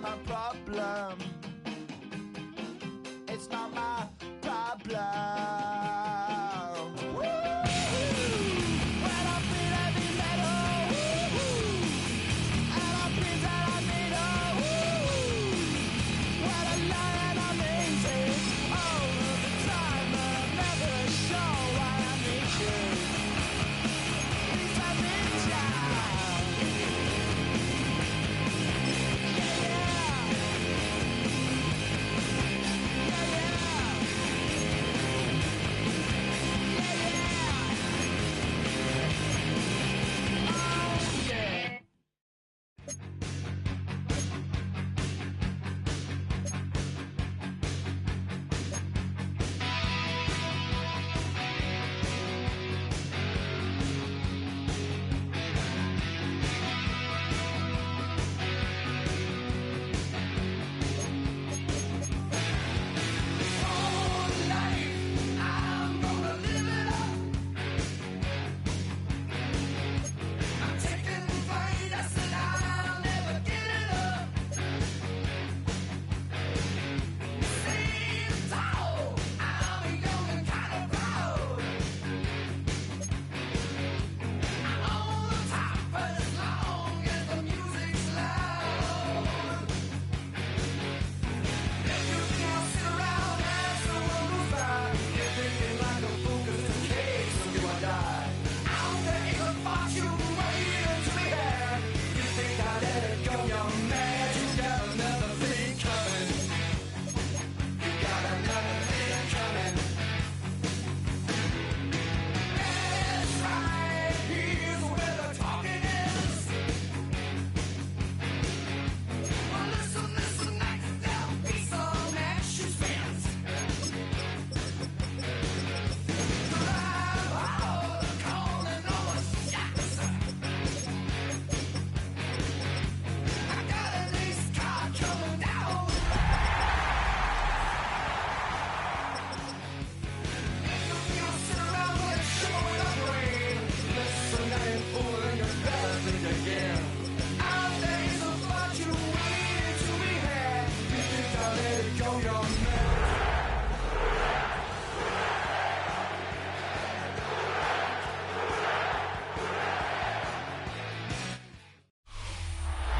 not my problem. It's not my problem.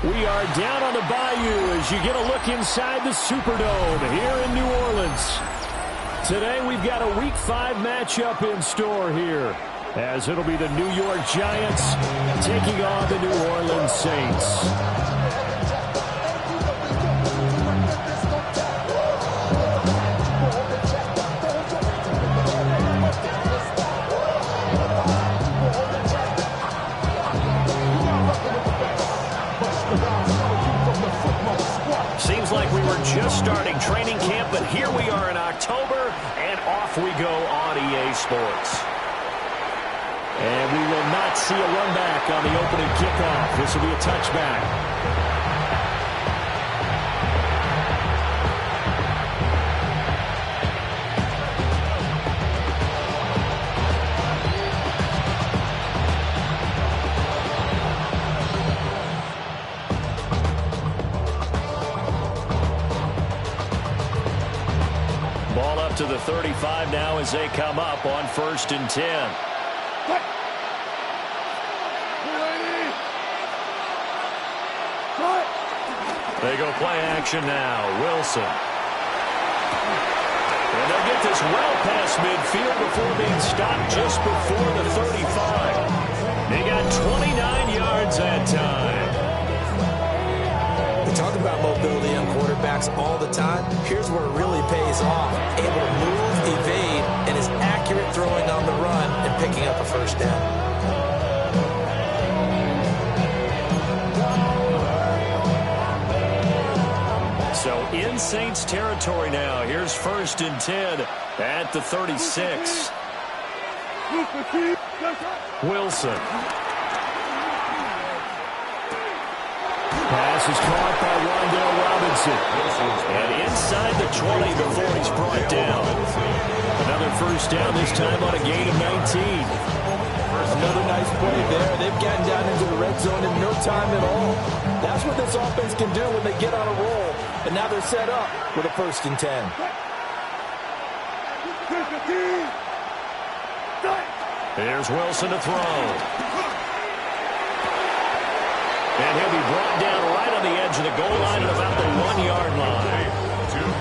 We are down on the Bayou as you get a look inside the Superdome here in New Orleans. Today we've got a Week 5 matchup in store here, as it'll be the New York Giants taking on the New Orleans Saints. Seems like we were just starting training camp, but here we are in October, and off we go on EA Sports. And we will not see a run back on the opening kickoff. This will be a touchback. Ball up to the 35 now as they come up on 1st and 10. They go play action now. Wilson. And they'll get this well past midfield before being stopped just before the 35. They got 29 yards that time. We talk about mobility on quarterbacks all the time. Here's where it really pays off. Able to move, evade, and is accurate throwing on the run and picking up a first down. So in Saints territory now. Here's 1st and 10 at the 36. Wilson. Pass is caught by Wan'Dale Robinson. And inside the 20 before he's brought down. Another first down, this time on a gain of 19. Another nice play there. They've gotten down into the red zone in no time at all. That's what this offense can do when they get on a roll. And now they're set up with a 1st and 10. Here's Wilson to throw. And he'll be brought down right on the edge of the goal line at about the 1-yard line.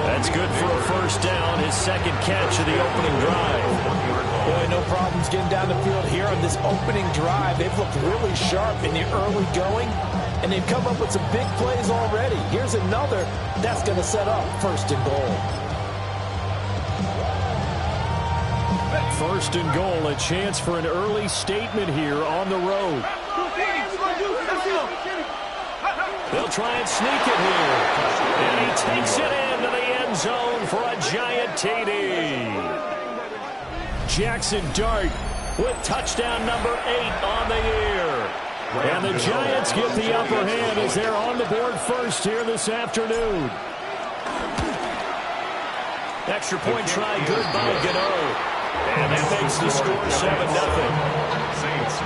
That's good for a 1st down, his 2nd catch of the opening drive. Boy, no problems getting down the field here on this opening drive. They've looked really sharp in the early going, and they've come up with some big plays already. Here's another that's going to set up 1st and goal. 1st and goal, a chance for an early statement here on the road. They'll try and sneak it here. And he takes it into the end zone for a giant TD. Jackson Dart with touchdown number 8 on the year. And the Giants get the upper hand as they're on the board first here this afternoon. Extra point try good by Gano. And that makes the score 7-0. Saints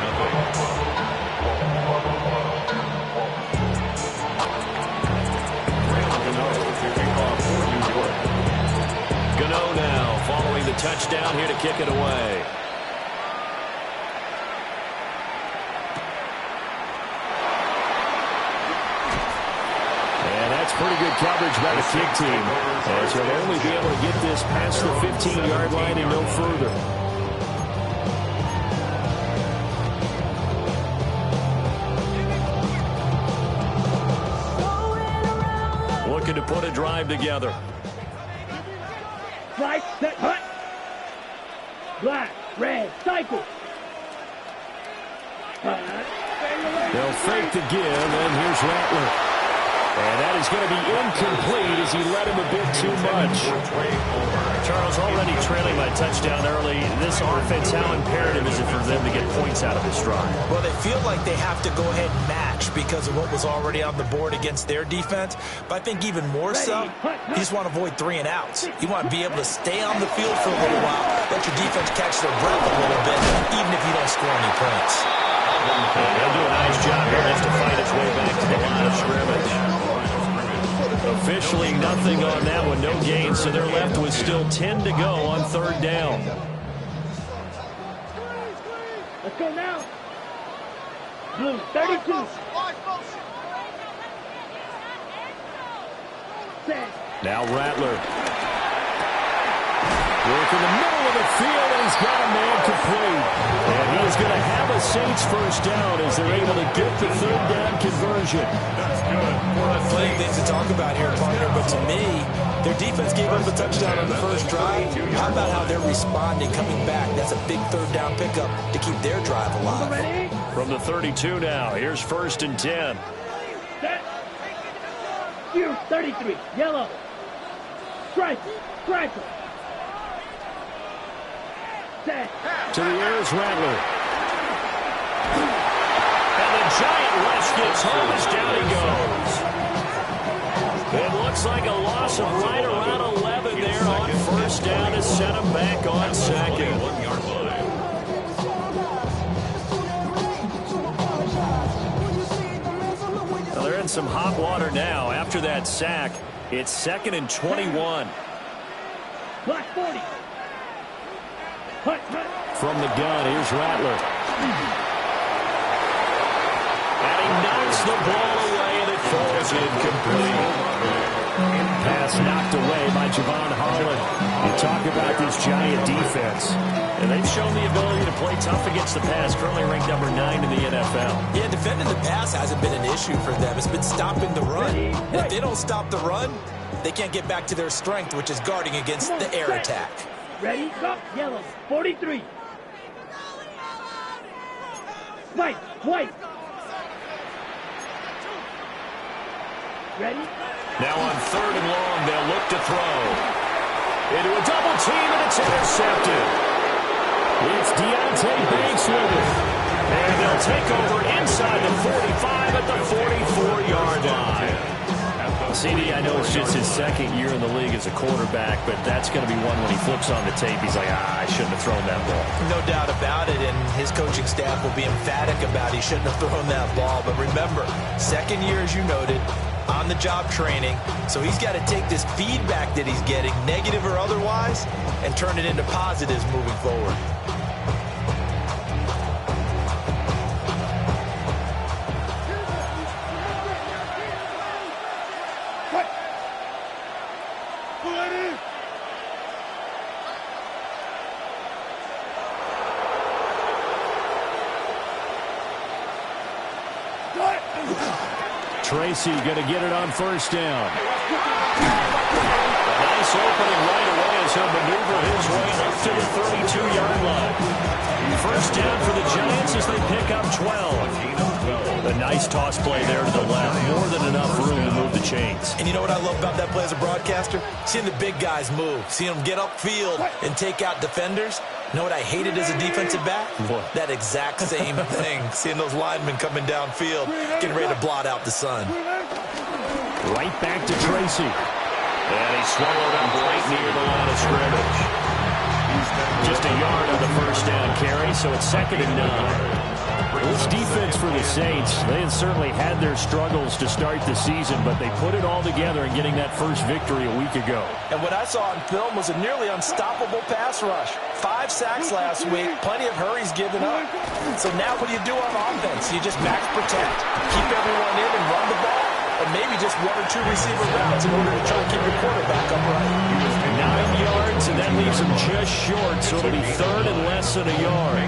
Gano now following the touchdown here to kick it away. And that's pretty good coverage by the kick team, as they'll only be able to get this past the 15-yard line and no further. Looking to put a drive together. Right, set, hut. Black, red, cycle. They'll fake the give, and here's Rattler. And that is going to be incomplete as he led him a bit too much. Charles, already trailing by touchdown early. This offense, how imperative is it for them to get points out of this drive? Well, they feel like they have to go ahead and match because of what was already on the board against their defense. But I think even more so, you just want to avoid 3 and outs. You want to be able to stay on the field for a little while, let your defense catch their breath a little bit, even if you don't score any points. They'll do a nice job here just to fight its way back to the line of scrimmage. Officially nothing on that one, no gain, so they're left with still 10 to go on 3rd down. Let's go now. Blue, 32. Set. Now Rattler. Work in the middle of the field, and he's got a man complete. And he is going to have a Saints 1st down as they're able to get the 3rd down conversion. That's good. Plenty of things to talk about here, partner, but to me, their defense gave up a touchdown on the 1st drive. How about how they're responding, coming back? That's a big 3rd down pickup to keep their drive alive. From the 32 now, here's 1st and 10. Set. You, 33, yellow. Strike, striker. Set. To the air is Rattler. And the giant rush gets home as down he goes. It looks like a loss of right around 11 there on 1st down to set him back on 2nd. Well, they're in some hot water now. After that sack, it's 2nd and 21. Black 40. Hut, hut. From the gun, here's Rattler. And he knocks the ball away, and it falls incomplete. Pass knocked away by Javon Holland. You talk about this giant defense. And they've shown the ability to play tough against the pass, currently ranked number 9 in the NFL. Yeah, defending the pass hasn't been an issue for them. It's been stopping the run. And if they don't stop the run, they can't get back to their strength, which is guarding against the air attack. Ready, go, yellow, 43. White, white. Ready? Now on 3rd and long, they'll look to throw. Into a double team, and it's intercepted. It's Deontay Banks with it. And they'll take over inside the 45 at the 44-yard line. CD, I know it's just his second year in the league as a quarterback, but that's going to be one when he flips on the tape, he's like, I shouldn't have thrown that ball. No doubt about it, and his coaching staff will be emphatic about he shouldn't have thrown that ball. But remember, second year, as you noted, on-the-job training, so he's got to take this feedback that he's getting, negative or otherwise, and turn it into positives moving forward. Tracy going to get it on first down. A nice opening right away as he'll maneuver his way up to the 32-yard line. First down for the Giants as they pick up 12. A nice toss play there to the left. More than enough room to move the chains. And you know what I love about that play as a broadcaster? Seeing the big guys move. Seeing them get upfield and take out defenders. You know what I hated as a defensive back? What? That exact same thing. Seeing those linemen coming downfield, getting ready to blot out the sun. Right back to Tracy. And he swallowed up right near the line of scrimmage. Just a yard on the first down carry, so it's 2nd and 9. This defense for the Saints, they had certainly had their struggles to start the season, but they put it all together in getting that first victory a week ago. And what I saw on film was a nearly unstoppable pass rush. 5 sacks last week, plenty of hurries given up. So now what do you do on offense? You just max protect, keep everyone in and run the ball, or maybe just 1 or 2 receiver routes in order to try to keep your quarterback upright. 9 yards, and that leaves him just short, so it'll be 3rd and less than a yard.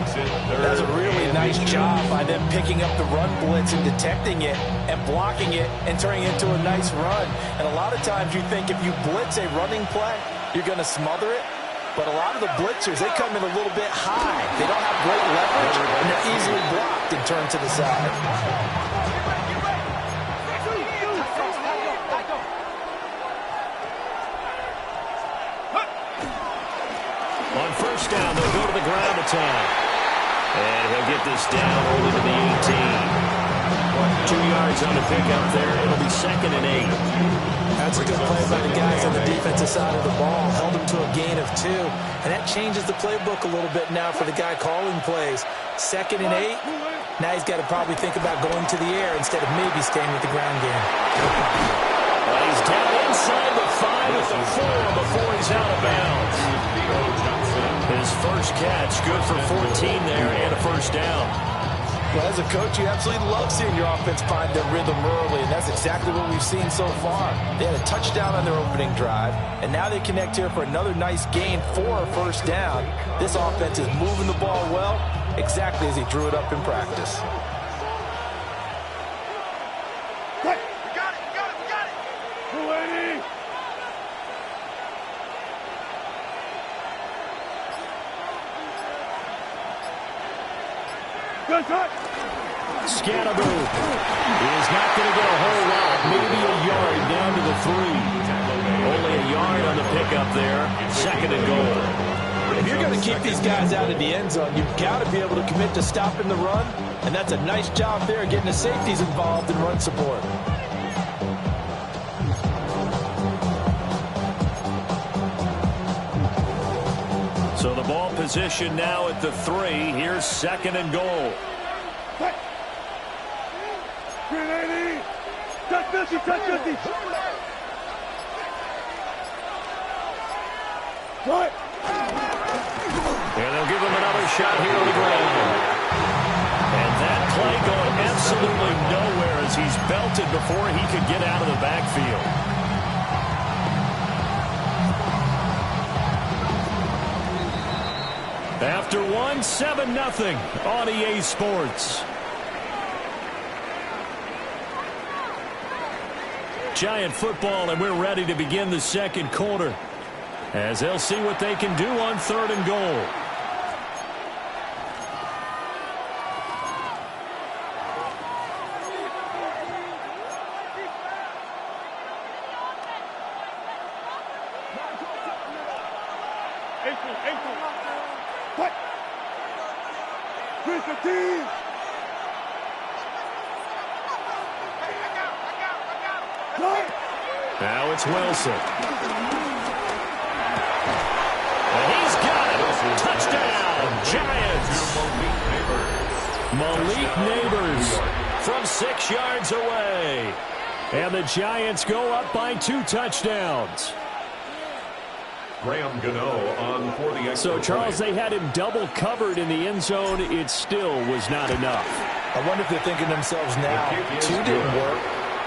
That's a really nice job by them picking up the run blitz and detecting it and blocking it and turning it into a nice run. And a lot of times you think if you blitz a running play, you're going to smother it. But a lot of the blitzers, they come in a little bit high. They don't have great leverage, and they're easily blocked and turned to the side. On first down, they'll go to the ground attack. And he'll get this down only to the 18. 2 yards on the pickup there. It'll be 2nd and 8. That's a good play by the guys on the defensive side of the ball. Held him to a gain of 2. And that changes the playbook a little bit now for the guy calling plays. 2nd and 8. Now he's got to probably think about going to the air instead of maybe staying with the ground game. Well, he's down inside the 5 at the 4 before he's out of bounds. His first catch, good for 14 there and a first down. Well, as a coach, you absolutely love seeing your offense find their rhythm early, and that's exactly what we've seen so far. They had a touchdown on their opening drive, and now they connect here for another nice gain for a first down. This offense is moving the ball well, exactly as he drew it up in practice. Scannaboo is not going to get a whole lot, maybe a yard down to the 3. Only a yard on the pickup there, 2nd and goal. If you're going to keep these guys out of the end zone, you've got to be able to commit to stopping the run, and that's a nice job there getting the safeties involved in run support. So the ball position now at the 3. Here's 2nd and goal. Touch 50. What? And they'll give him another shot here on the ground. And that play going absolutely nowhere as he's belted before he could get out of the backfield. After 1, 7-0 on EA Sports. Giant football, and we're ready to begin the second quarter as they'll see what they can do on 3rd and goal. What? 315. What? it's Wilson. And he's got it. Touchdown, Giants. Malik Neighbors from 6 yards away. And the Giants go up by 2 touchdowns. Graham Gano on for the extra So, Charles, point. they had him double covered in the end zone. It still was not enough. I wonder if they're thinking to themselves now, 2 didn't work.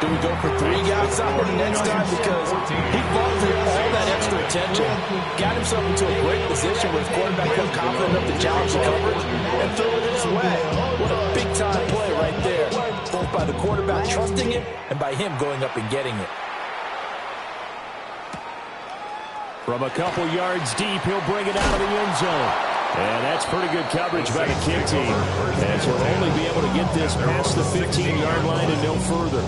Do we go for 3 guys out there next time? Because he fought for all that extra attention, got himself into a great position where his quarterback felt confident enough to challenge the coverage and throw it his way. What a big-time play right there, both by the quarterback trusting him and by him going up and getting it. From a couple yards deep, he'll bring it out of the end zone. And that's pretty good coverage by the kick team, as he'll only be able to get this past the 15-yard line and no further.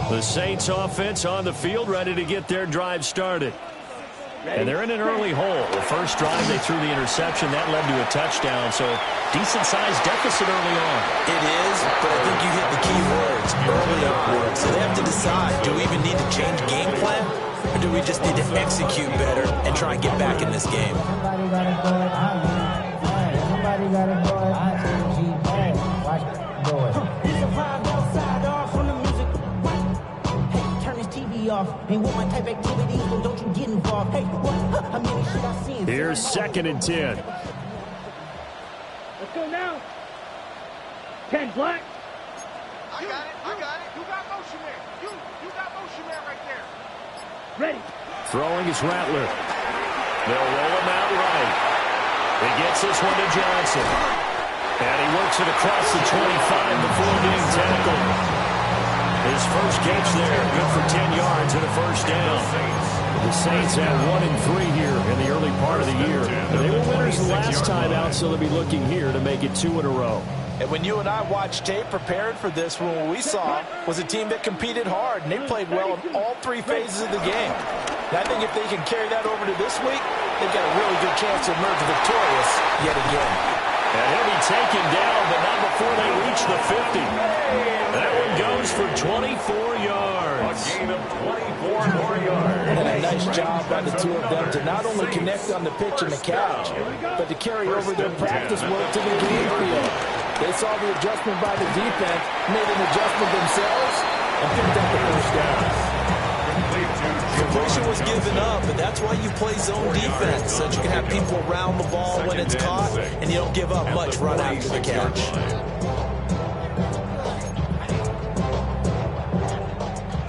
The Saints offense on the field, ready to get their drive started. And they're in an early hole. The first drive, they threw the interception. That led to a touchdown, so decent-sized deficit early on. It is, but I think you hit the key words, early upward. So they have to decide, do we even need to change game plan, or do we just need to execute better and try and get back in this game? Somebody got to go it. Somebody got to go it. Watch it. Go it. He's a vibe outside off from the music. Hey, turn his TV off. Ain't with my type activities, but don't you get involved. Hey, what? I mean, shit I seen. Here's 2nd and 10. Let's go now. 10 black. I got it. You got motion there. You got motion there right there. Ready. Throwing is Rattler. They'll roll him out right. He gets this one to Johnson. And he works it across the 25 before being tackled. His first catch there, good for 10 yards and a first down. The Saints had 1-3 here in the early part of the year. They were winners the last time out, so they'll be looking here to make it 2 in a row. And when you and I watched tape prepared for this one, what we saw was a team that competed hard, and they played well in all 3 phases of the game. And I think if they can carry that over to this week, they've got a really good chance to emerge victorious yet again. And he'll be taken down, but not before they reach the 50. That one goes for 24 yards. A gain of 24 more yards. And a nice job by the 2 of them to not only connect on the pitch and the catch, but to carry over their practice work to the game field. They saw the adjustment by the defense, made an adjustment themselves, and picked up the first down. Completion was given up, but that's why you play zone defense, so that you can have people around the ball when it's caught, and you don't give up much right after the catch.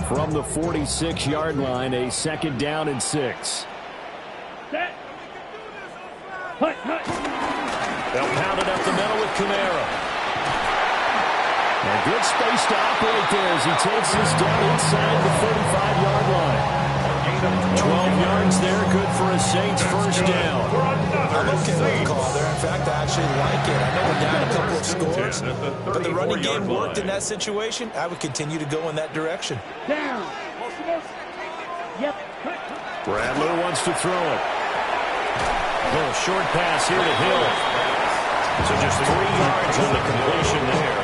From the 46-yard line, a 2nd down and 6. Set. Hut. They'll pound it up the middle with Kamara. A good space to operate there as he takes this down inside the 45-yard line. 12 yards there, good for a Saints first down. I'm okay with the call there. In fact, I actually like it. I know we're down a couple of scores, but the running game worked in that situation. I would continue to go in that direction. Down. Yep. Rattler wants to throw it. Little short pass here to Hill. So just 3 yards on the completion there.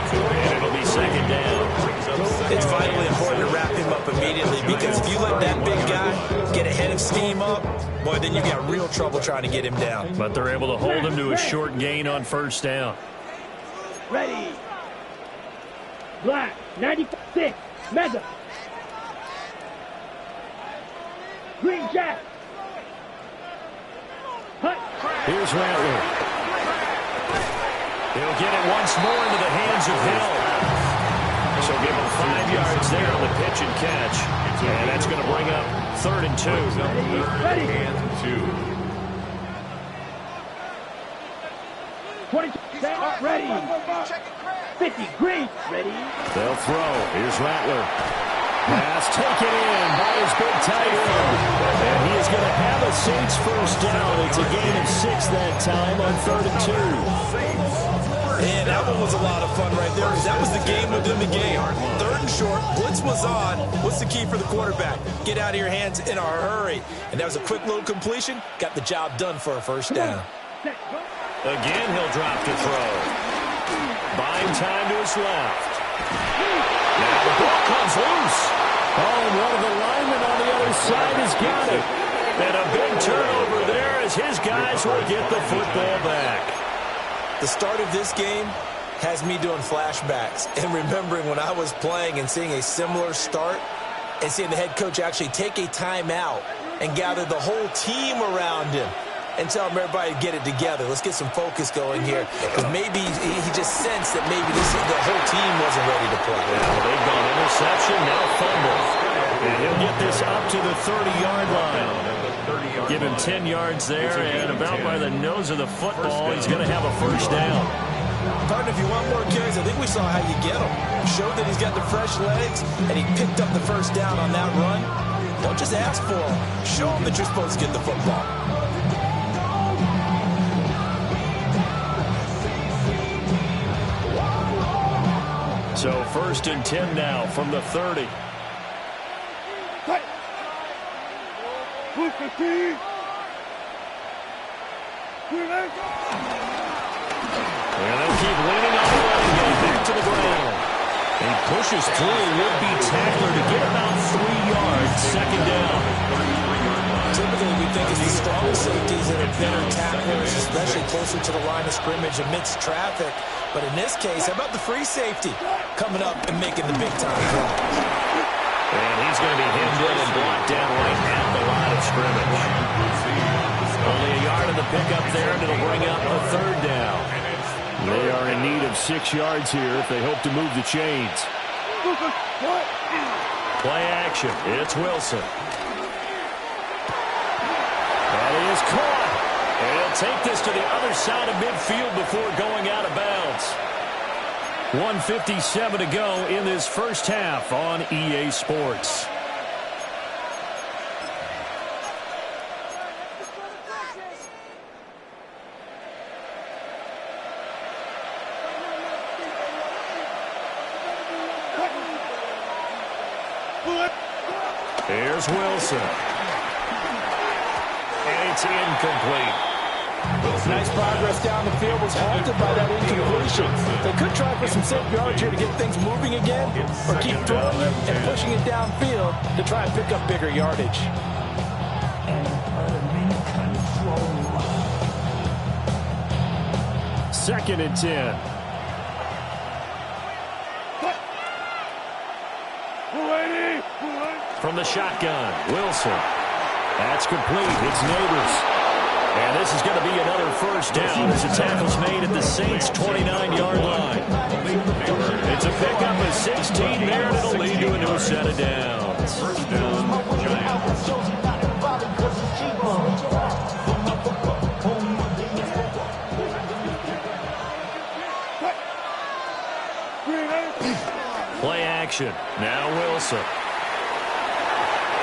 And it'll be 2nd down. It's vitally important to wrap him up immediately, because if you let that big guy get ahead of steam up, boy, then you've got real trouble trying to get him down. But they're able to hold him to a short gain on first down. Ready. Black. 96. Mega. Green Jack. Hut. Here's Rattler. He'll get it once more into the hands of Hill. So give him 5 yards there on the pitch and catch. And that's going to bring up 3rd and 2. Ready. And 2. 20. Set. Ready. 50. Green. Ready. They'll throw. Here's Rattler. Pass taken in by his big tight end. And he is going to have a Saints first down. It's a gain of 6 that time on 3rd and 2. And that one was a lot of fun right there. That was the game within the game. 3rd and short, blitz was on. What's the key for the quarterback? Get out of your hands in a hurry. And that was a quick little completion. Got the job done for a first down. Again, he'll drop to throw. Buying time to his left. Now the ball comes loose. Oh, and one of the linemen on the other side has got it. And a big turnover there as his guys will get the football back. The start of this game has me doing flashbacks and remembering when I was playing and seeing a similar start and seeing the head coach actually take a timeout and gather the whole team around him and tell him everybody to get it together. Let's get some focus going here. Because maybe he just sensed that maybe the whole team wasn't ready to play. Yeah, well, they've gone interception, now fumble. And he'll get this up to the 30-yard line. Give him 10 yards there, and about by the nose of the football, he's going to have a first down. Partner, if you want more carries, I think we saw how you get him. Showed that he's got the fresh legs, and he picked up the first down on that run. Don't just ask for him. Show him that you're supposed to get the football. So 1st and 10 now from the 30. And they'll keep leaning on the running game back to the ground. He pushes through a would-be tackler to get about 3 yards. 2nd down. Typically, we think it's the strong safeties that are better tacklers, especially closer to the line of scrimmage amidst traffic. But in this case, how about the free safety coming up and making the big-time play? And he's going to be hemmed in and blocked down right at the line of scrimmage. Only a yard of the pickup there, and it'll bring up a 3rd down. They are in need of 6 yards here if they hope to move the chains. Play action. It's Wilson. That is caught. And he'll take this to the other side of midfield before going out of bounds. 1:57 to go in this first half on EA Sports. Here's Wilson. And it's incomplete. Nice progress down the field, was halted by that incompletion. They could try for some safe yards here to get things moving again, or keep throwing it and pushing it downfield to try and pick up bigger yardage. Second and 10. From the shotgun, Wilson. That's complete. It's Neighbors. And this is going to be another first down as the tackle's made at the Saints' 29-yard line. It's a pickup of 16 there, and it'll lead to a new set of downs. First down, Giants. Play action. Now Wilson.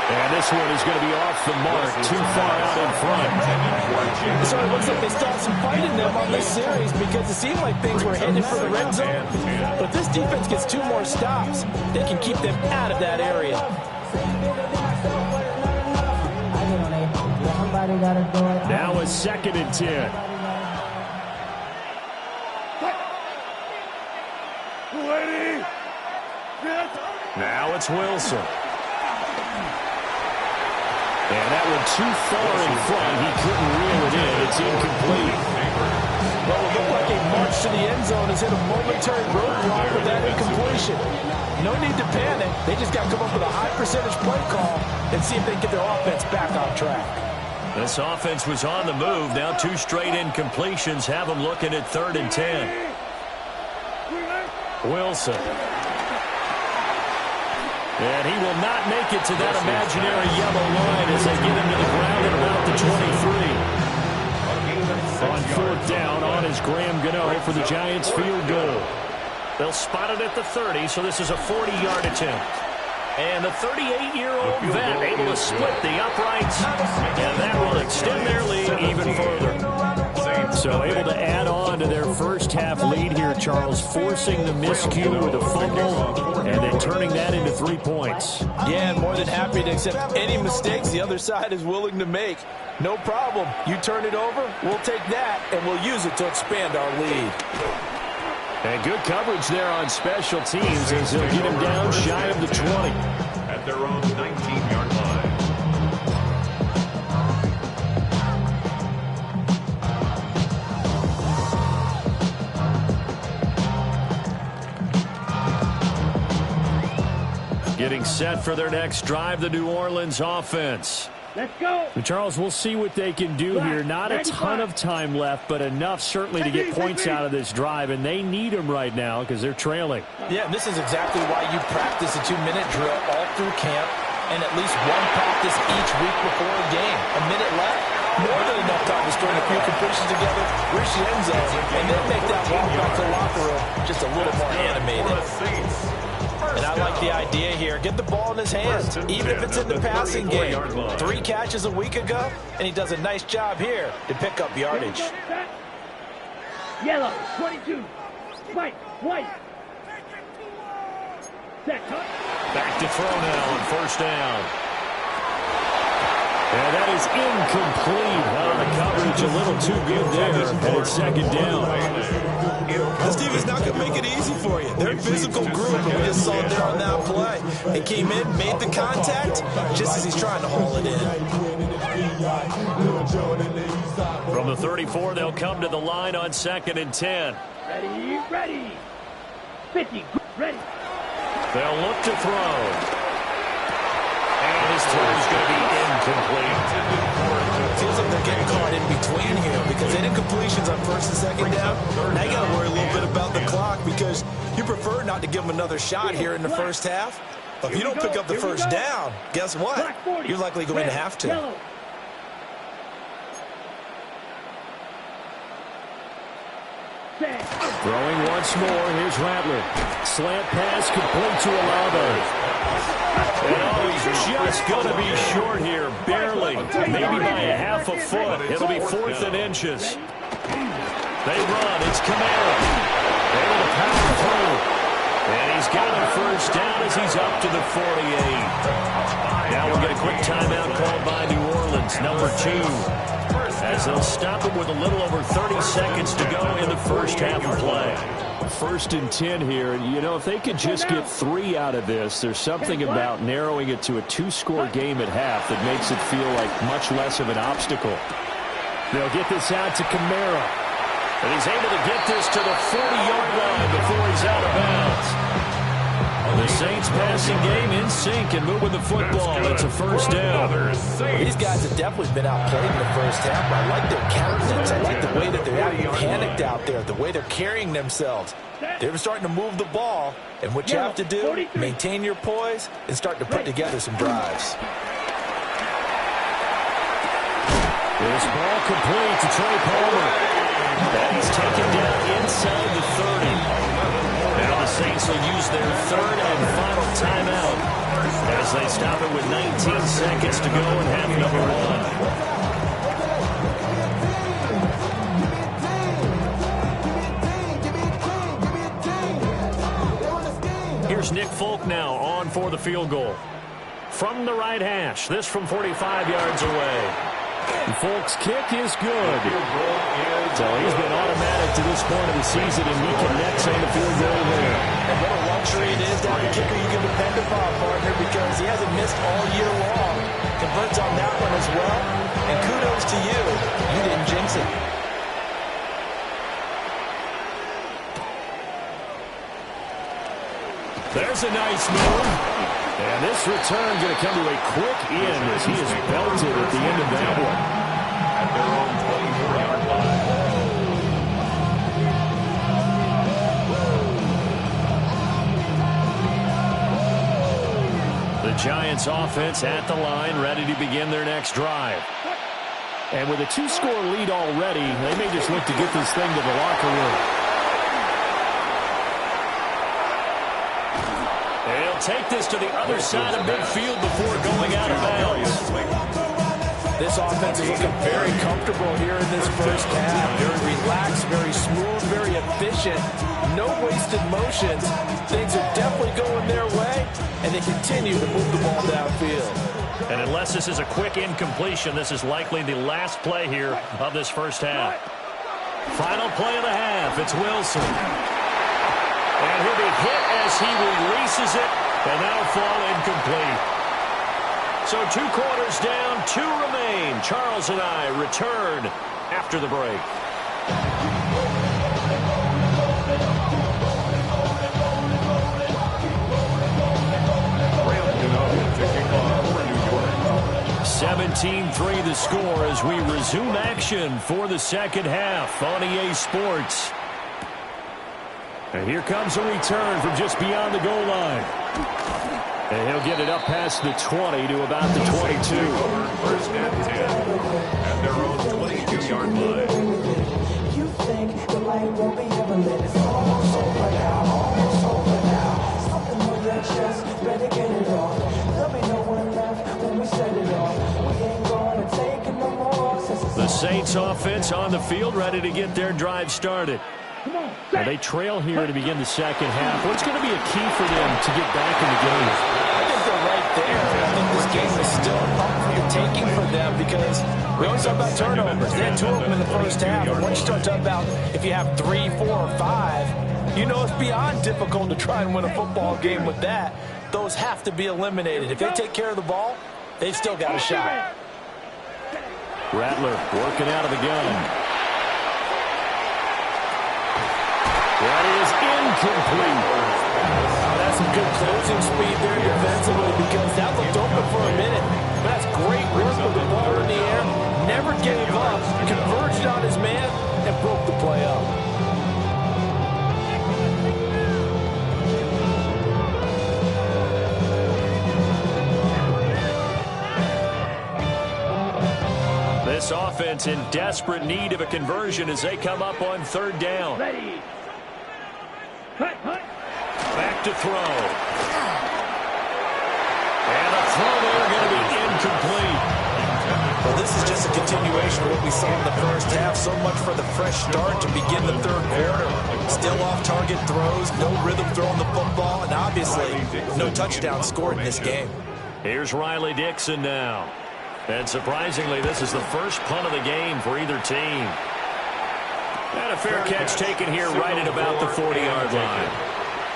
And this one is going to be off the mark, too far out in front. So it looks like they still have some fight in them on this series because it seemed like things were headed for the red zone. But this defense gets 2 more stops. They can keep them out of that area. Now a 2nd and 10. Now it's Wilson. And that one too far in front. He couldn't reel it in. It's incomplete. Well, it looked like a march to the end zone has hit a momentary roadblock with that incompletion. No need to panic. They just got to come up with a high percentage play call and see if they can get their offense back on track. This offense was on the move. Now 2 straight incompletions have them looking at 3rd and 10. Wilson. And he will not make it to that imaginary yellow line as they get him to the ground at about the 23. On 4th down, on is Graham Gano for the Giants field goal. They'll spot it at the 30, so this is a 40-yard attempt. And the 38-year-old vet able to split the uprights, and that will extend their lead even further. So able to add on to their first half lead here, Charles, forcing the miscue with a fumble and then turning that into 3 points. Yeah, and more than happy to accept any mistakes the other side is willing to make. No problem. You turn it over, we'll take that, and we'll use it to expand our lead. And good coverage there on special teams as they'll get him down shy of the 20. At their own 19-yard line. Getting set for their next drive, the New Orleans offense. Let's go. Charles, we'll see what they can do here. Not a ton of time left, but enough certainly to get points out of this drive, and they need them right now because they're trailing. Yeah, this is exactly why you practice a 2-minute drill all through camp and at least one practice each week before a game. A minute left, more than enough time to string a few completions together, reach the end zone, and then make that walk back to the locker room just a little more animated. And I like the idea here. Get the ball in his hands, even if it's in the passing game. 3 catches a week ago, and he does a nice job here to pick up yardage. Yellow, 22. White, white. Set, cut. Back to throw now on first down. And that is incomplete. The coverage a little too good there, and it's second down. This team is not going to make it easy for you. They're a physical group, and we just saw it there on that play. They came in, made the contact, just as he's trying to haul it in. From the 34, they'll come to the line on 2nd and 10. Ready, ready. 50, ready. They'll look to throw. And his throw is going to be incomplete. Feels like they're getting caught in between here because they did completions on 1st and 2nd down. Now you got to worry a little bit about the clock because you prefer not to give them another shot here in the first half. But if you don't pick up the first down, guess what? You're likely going to have to. Throwing once more, here's Rattler. Slant pass complete to Olave. And he's just going to be short here, barely, maybe by a half a foot. It'll be 4th and inches. They run, it's Kamara. Able to power through. And he's got a first down as he's up to the 48. Now we'll get a quick timeout called by New Orleans, number 2. As they'll stop him with a little over 30 seconds to go in the first half of play. 1st and 10 here. And, you know, if they could just get 3 out of this, there's something about narrowing it to a 2-score game at half that makes it feel like much less of an obstacle. They'll get this out to Kamara. And he's able to get this to the 40-yard line before he's out of bounds. The Saints passing game in sync and moving the football. It's a first down. These guys have definitely been outplayed in the first half. I like their countenance. I like the way that they're acting panicked out there, the way they're carrying themselves. They're starting to move the ball, and what you have to do, maintain your poise and start to put together some drives. This ball complete to Trey Palmer. And he's taken down inside the 30. Now the Saints will use their 3rd and final timeout as they stop it with 19 seconds to go in half number 1. Here's Nick Folk now on for the field goal. From the right hash, this from 45 yards away. And Folk's kick is good. So he's been automatic to this point of the season, and he connects on the field goal there. And what a luxury it is to have a kicker you can depend upon, partner, because he hasn't missed all year long. Converts on that one as well. And kudos to you. You didn't jinx it. There's a nice move. And this return going to come to a quick end as he is belted at the end of that one. At their own 24-yard line. The Giants offense at the line, ready to begin their next drive. And with a 2-score lead already, they may just look to get this thing to the locker room. They'll take this to the other side of midfield before going out of bounds. This offense is looking very comfortable here in this first half. Very relaxed, very smooth, very efficient. No wasted motions. Things are definitely going their way, and they continue to move the ball downfield. And unless this is a quick incompletion, this is likely the last play here of this first half. Final play of the half. It's Wilson. And he'll be hit as he releases it, and that'll fall incomplete. So 2 quarters down, 2 remain. Charles and I return after the break. New York. 17-3 the score as we resume action for the second half on EA Sports. And here comes a return from just beyond the goal line. And he'll get it up past the 20 to about the 22. First and 10 at their own 22-yard line. You think the light won't be ever lit. It's almost over now, almost over now. Something on your chest, better get it off. There'll be no one left when we set it off. We ain't gonna take it no more. The Saints offense on the field, ready to get their drive started. And they trail here to begin the second half. What's going to be a key for them to get back in the game? I think they're right there. I think this game is still up for the taking for them because we always talk about turnovers. They had 2 of them in the first half. And once you start talking about if you have 3, 4, or 5, you know it's beyond difficult to try and win a football game with that. Those have to be eliminated. If they take care of the ball, they've still got a shot. Rattler working out of the gun. That is incomplete. That's some good closing speed there defensively because that looked open for a minute. But that's great work with the ball in the air. Never gave up, converged on his man, and broke the play up. This offense in desperate need of a conversion as they come up on 3rd down. Ready. Back to throw. And a throw there going to be incomplete. Well, this is just a continuation of what we saw in the first half. So much for the fresh start to begin the 3rd quarter. Still off-target throws, no rhythm throwing the football, and obviously no touchdown scored in this game. Here's Riley Dixon now. And surprisingly, this is the first punt of the game for either team. And a fair catch taken here right at about the 40-yard line.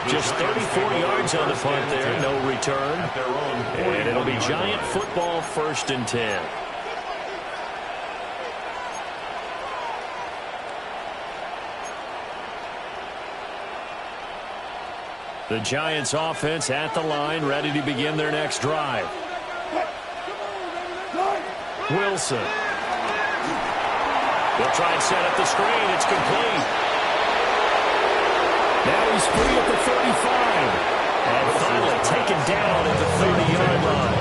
Just 34 yards on the punt there, no return. And it'll be Giant football 1st and 10. The Giants offense at the line, ready to begin their next drive. Wilson. They'll try and set up the screen. It's complete. Now he's free at the 35. And finally taken down at the 30-yard line.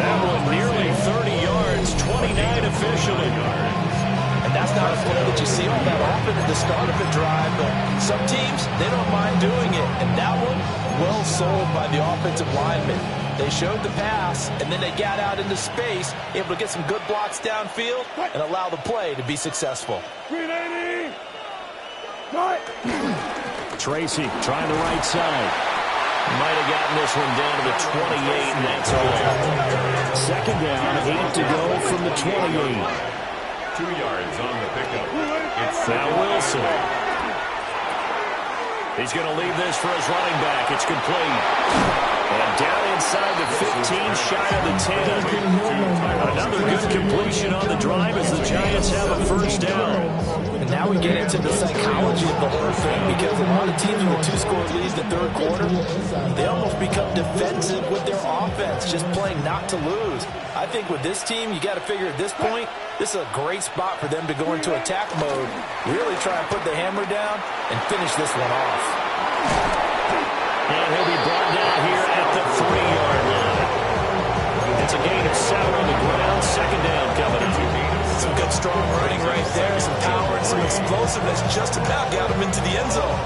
That one nearly 30 yards, 29 officially. And that's not a play that you see all that often at the start of a drive, but some teams, they don't mind doing it. And that one, well sold by the offensive lineman. They showed the pass, and then they got out into space, able to get some good blocks downfield and allow the play to be successful. 380. Tracy trying the right side. Might have gotten this one down to the 28, and that's all. 2nd down, 8 to go from the 28. 2 yards on the pickup. It's now Wilson. He's going to leave this for his running back. It's complete. And down inside the 15, shy of the 10. Another good completion on the drive as the Giants have a 1st down. And now we get into the psychology of the whole thing because a lot of teams with a 2-score lead in the 3rd quarter, they almost become defensive with their offense, just playing not to lose. I think with this team, you got to figure at this point, this is a great spot for them to go into attack mode, really try and put the hammer down and finish this one off. And he'll be brought down here at the 3-yard line. It's a gain of 7 on the ground. 2nd down coming up. Some good strong running right there. Some power and some explosiveness just about got him into the end zone.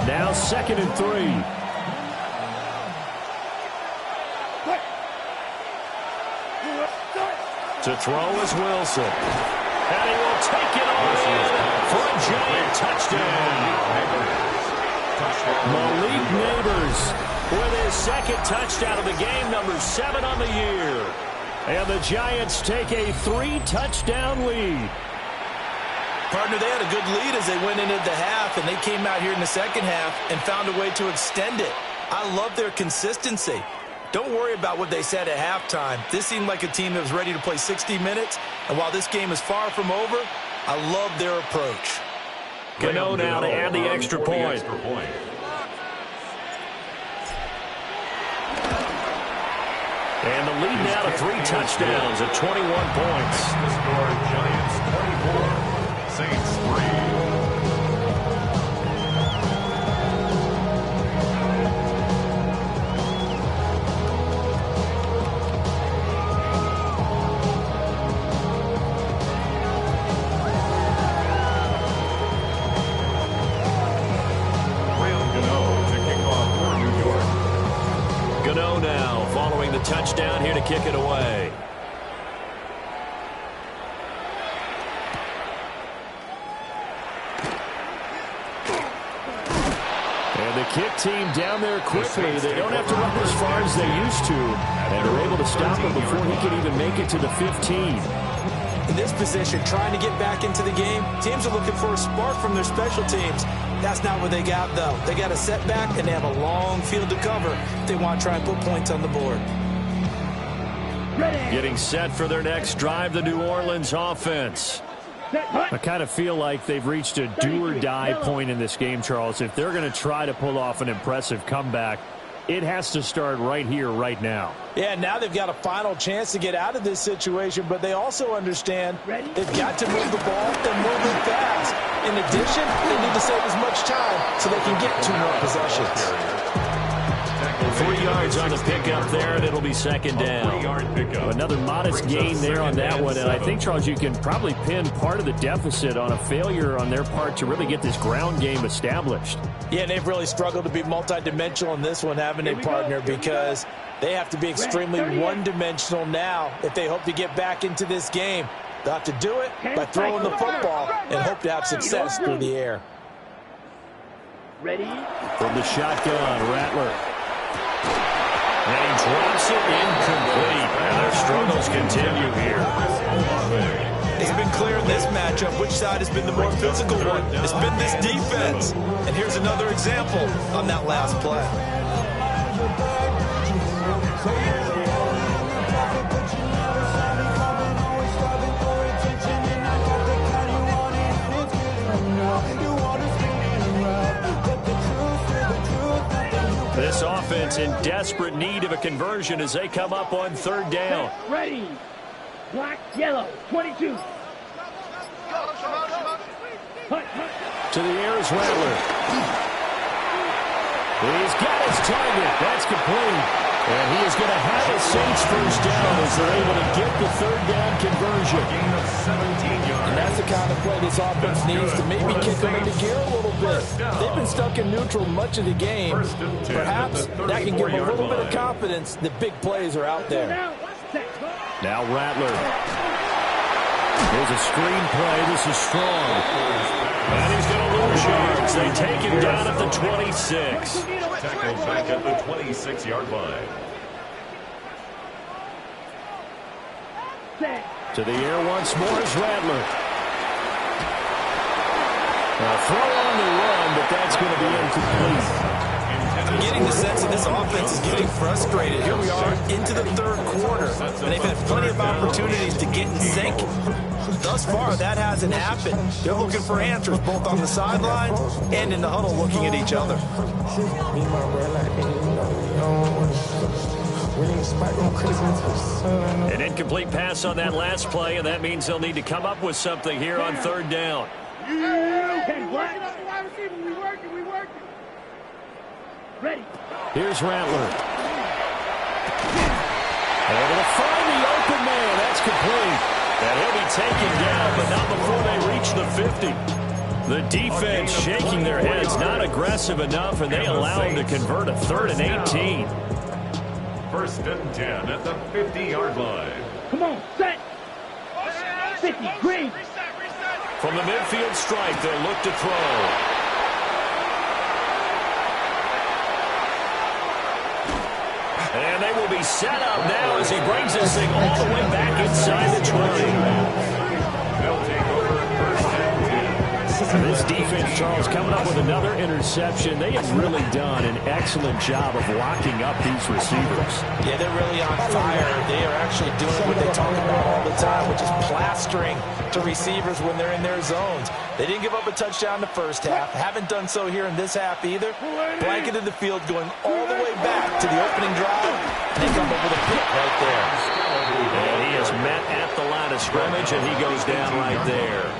Now 2nd and 3. To throw is Wilson. And he will take it all in for a giant touchdown. Malik Nabers with his second touchdown of the game, number 7 on the year. And the Giants take a 3-touchdown lead. Partner, they had a good lead as they went into the half, and they came out here in the second half and found a way to extend it. I love their consistency. Don't worry about what they said at halftime. This seemed like a team that was ready to play 60 minutes, and while this game is far from over, I love their approach. Gano now to add the extra point. And the lead now to 3 touchdowns at 21 points. The score, Giants 24, Saints 3. Touchdown here to kick it away. And the kick team down there quickly. They don't have to run as far as they used to. And they're able to stop him before he can even make it to the 15. In this position, trying to get back into the game, teams are looking for a spark from their special teams. That's not what they got, though. They got a setback, and they have a long field to cover if they want to try and put points on the board. Getting set for their next drive, the New Orleans offense. I kind of feel like they've reached a do-or-die point in this game, Charles. If they're going to try to pull off an impressive comeback, it has to start right here, right now. Yeah, now they've got a final chance to get out of this situation, but they also understand they've got to move the ball and move it fast. In addition, they need to save as much time so they can get 2 more possessions. 3 yards on the pickup there, and it'll be second down. Another modest gain there on that one, and I think, Charles, you can probably pin part of the deficit on a failure on their part to really get this ground game established. Yeah, and they've really struggled to be multidimensional in this one, haven't they, partner, because they have to be extremely one-dimensional now if they hope to get back into this game. They'll have to do it by throwing the football and hope to have success through the air. Ready? From the shotgun, Rattler. And he drops it incomplete. And their struggles continue here. It's been clear in this matchup which side has been the more physical one. It's been this defense. And here's another example on that last play. This offense in desperate need of a conversion as they come up on 3rd down. Ready. Black, yellow, 22. To the air is Rattler. He's got his target. That's complete. And he is going to have a Saints first down as they're able to get the 3rd down conversion. And that's the kind of play this offense needs to maybe kick them into gear a little bit. They've been stuck in neutral much of the game. Perhaps that can give them a little bit of confidence that big plays are out there. Now Rattler. Here's a screen play. This is strong. And he's going to lose yards. They take him down at the 26. Tackled back at the 26-yard line. To the air once more is Rattler. A throw on the run, but that's going to be incomplete. I'm getting the sense that this offense is getting frustrated. Here we are into the 3rd quarter, and they've had plenty of opportunities to get in sync. Thus far, that hasn't happened. They're looking for answers both on the sideline and in the huddle looking at each other. An incomplete pass on that last play, and that means they'll need to come up with something here on 3rd down. Ready. Here's Rattler. Able to find the open man. That's complete. And he'll be taken down, but not before they reach the 50. The defense shaking their heads, not aggressive enough, and they allow him to convert a 3rd and 18. 1st and 10 at the 50-yard line. Come on, set. 50, green. From the midfield strike, they'll look to throw. And they will be set up now as he brings this thing all the way back inside the 20. They'll take over first and 10. This defense, Charles, coming up with another interception. They have really done an excellent job of locking up these receivers. Yeah, they're really on fire. They are actually doing what they talk about all the time, which is plastering to receivers when they're in their zones. They didn't give up a touchdown the first half. Haven't done so here in this half either. Blanketed the field, going all the way back to the opening drive. And they come up with a pick right there. And he is met at the line of scrimmage, and he goes down right there.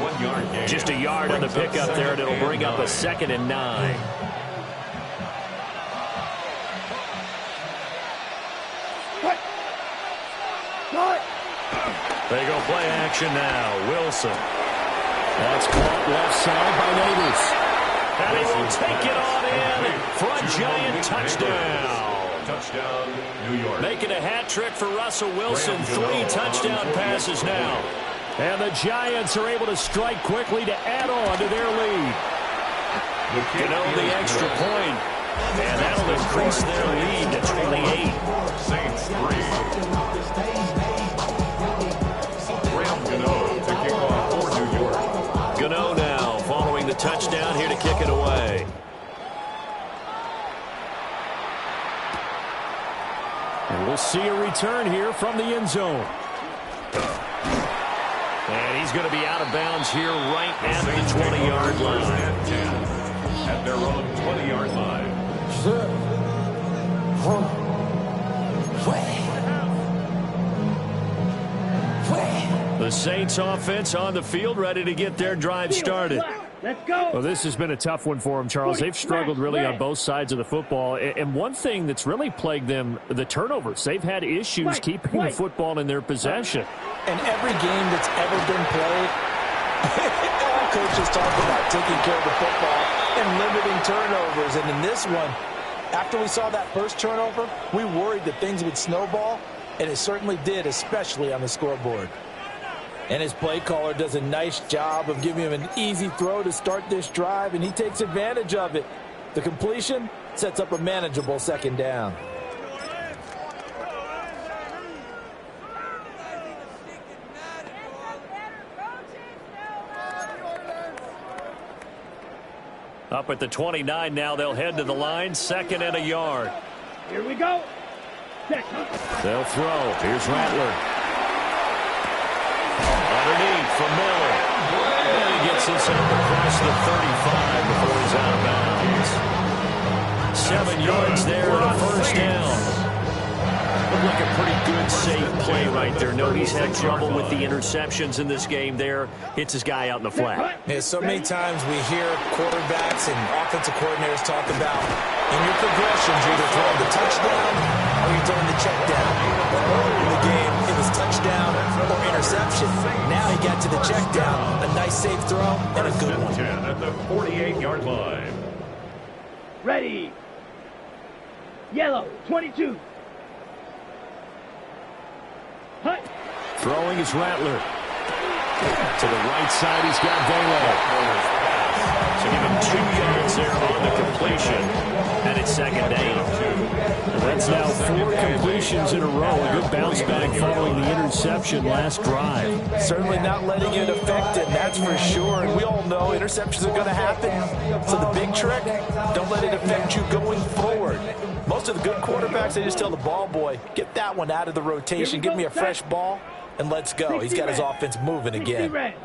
1 yard gain. Just a yard on the pickup there, and it'll bring up a 2nd and 9. They go play action now. Wilson. That's caught left side by Neighbors. And he will take it on in for a giant touchdown. Touchdown, New York. Making a hat trick for Russell Wilson. 3 touchdown passes now. And the Giants are able to strike quickly to add on to their lead. The extra point. And that'll increase their lead to 28. Saints 3. Graham Gano to kick off for New York. Gano now following the touchdown here to kick it away. And we'll see a return here from the end zone. And he's going to be out of bounds here right at the 20-yard line. At their own 20-yard line. The Saints offense on the field, ready to get their drive started. Let's go. Well, this has been a tough one for them, Charles. They've struggled really on both sides of the football. And one thing that's really plagued them, the turnovers. They've had issues keeping the football in their possession. And every game that's ever been played, all coaches talk about taking care of the football and limiting turnovers. And in this one, after we saw that first turnover, we worried that things would snowball, and it certainly did, especially on the scoreboard. And his play caller does a nice job of giving him an easy throw to start this drive, and he takes advantage of it. The completion sets up a manageable 2nd down. Up at the 29 now, they'll head to the line, 2nd and a yard. Here we go. They'll throw. Here's Rattler. Underneath for Miller. And he gets this up across the 35 before he's out of bounds. 7 yards there and a 1st down. Looked like a pretty good, safe play right there. No, he's had trouble with the interceptions in this game there. Hits his guy out in the flat. Yeah, so many times we hear quarterbacks and offensive coordinators talk about in your progressions, you're either throwing the touchdown or you're throwing the check down. Earlier in the game, it was touchdown or interception. Now he got to the check down. A nice safe throw and a good one. 10 at the 48-yard line. Ready. Yellow, 22. Hut. Throwing is Rattler. To the right side, he's got Velo. So give him 2 yards there on the completion. And it's 2nd down. That's now 4 completions in a row. A good bounce back following the interception last drive. Certainly not letting it affect him, that's for sure. And we all know interceptions are going to happen. So the big trick, don't let it affect you going forward. Most of the good quarterbacks, they just tell the ball boy, get that one out of the rotation, give me a fresh ball, and let's go. He's got his offense moving again. Rattler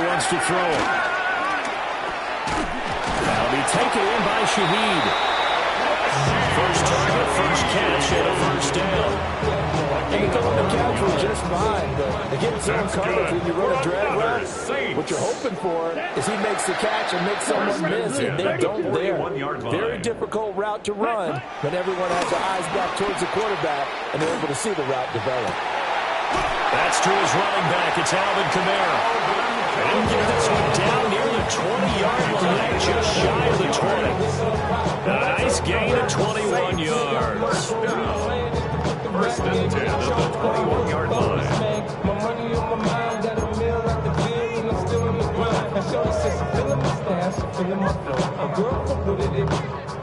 wants to throw it. That'll be taken in by Shaheed. First target, first catch, and a 1st down. And the throw on the catch was just fine, but again, some coverage when you run a drag route, what you're hoping for is he makes the catch and makes someone miss, and they don't there. Very difficult route to run when everyone has their eyes back towards the quarterback and they're able to see the route develop. That's to his running back. It's Alvin Kamara. And he'll get this one down near the 20-yard line, just shy of the 20. A nice gain of 21 yards. First and 10 at the 21-yard line. My money on my mind, got a meal out the field, and I'm still in the grind. And Shorty says I'm feeling my stance, I'm feeling my flow. A girl fuck with it,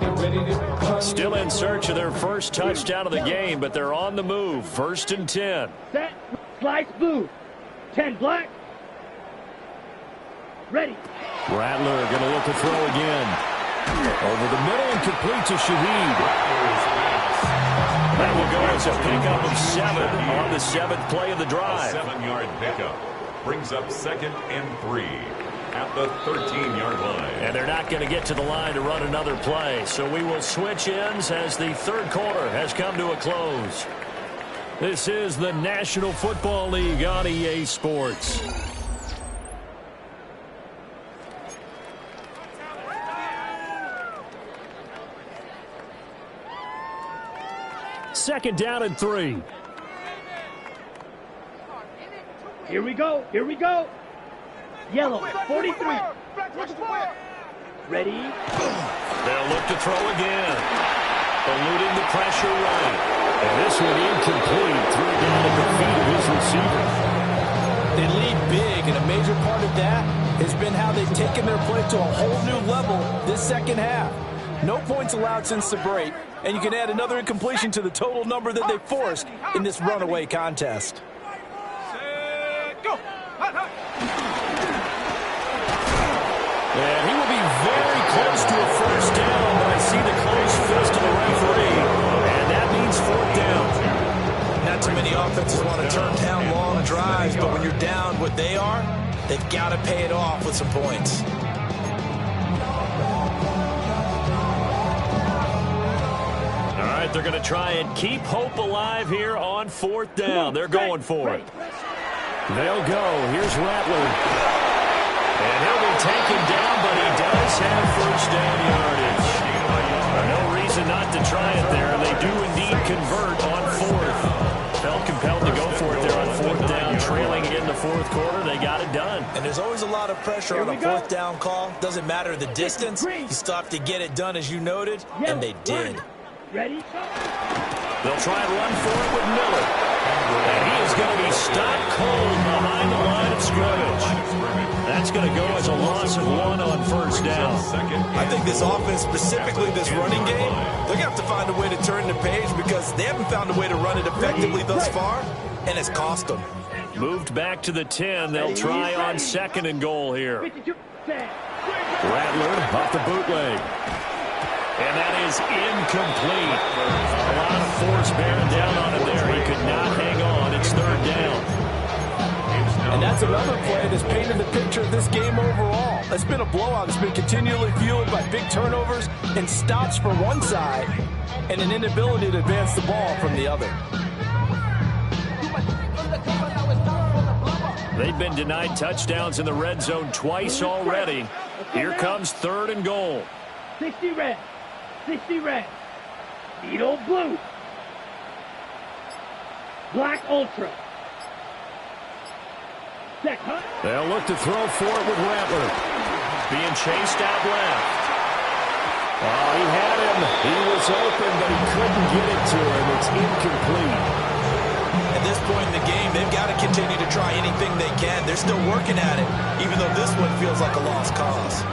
get ready to Still in search of their first touchdown of the game, but they're on the move. First and 10. Set. Slice blue. 10 black. Ready. Rattler going to look to throw again. Over the middle and complete to Shaheed. That will go as a pickup of 7 on the 7th play of the drive. A 7-yard pickup brings up 2nd and 3 at the 13-yard line. And they're not going to get to the line to run another play. So we will switch ends as the third quarter has come to a close. This is the National Football League on EA Sports. Second down and 3. Here we go. Here we go. Yellow. 43. Ready. They'll look to throw again. Eluding the pressure right. And this one incomplete. Threw it down at the feet of his receiver. They lead big, and a major part of that has been how they've taken their play to a whole new level this second half. No points allowed since the break, and you can add another incompletion to the total number that they forced in this runaway contest. And he will be very close to a first down, but I see the closed fist of the referee, and that means 4th down. Not too many offenses want to turn down long drives, but when you're down what they are, they've got to pay it off with some points. All right, they're going to try and keep hope alive here on 4th down. They're going for it. They'll go. Here's Rattler. And he'll be taken down, but he does have first down yardage. No reason not to try it there. They do indeed convert on 4th. Felt compelled to go for it there on 4th down, trailing in the 4th quarter. They got it done. And there's always a lot of pressure on a 4th down call. Doesn't matter the distance. You still have to get it done, as you noted, and they did. Ready. They'll try and run for it with Miller. And he is going to be stopped cold behind the line of scrimmage. That's going to go as a loss of 1 on first down. I think this offense, specifically this running game, they're going to have to find a way to turn the page because they haven't found a way to run it effectively thus far, and it's cost them. Moved back to the 10. They'll try on 2nd and goal here. Rattler off the bootleg. And that is incomplete. A lot of force bearing down on him there. He could not hang on. It's 3rd down. And that's another play that's painted the picture of this game overall. It's been a blowout. It's been continually fueled by big turnovers and stops from one side and an inability to advance the ball from the other. They've been denied touchdowns in the red zone twice already. Here comes 3rd and goal. 60 red. 60 red. Needle blue. Black ultra. They'll look to throw for it with Rattler. Being chased out left. Oh, he had him. He was open, but he couldn't get it to him. It's incomplete. At this point in the game, they've got to continue to try anything they can. They're still working at it, even though this one feels like a lost cause.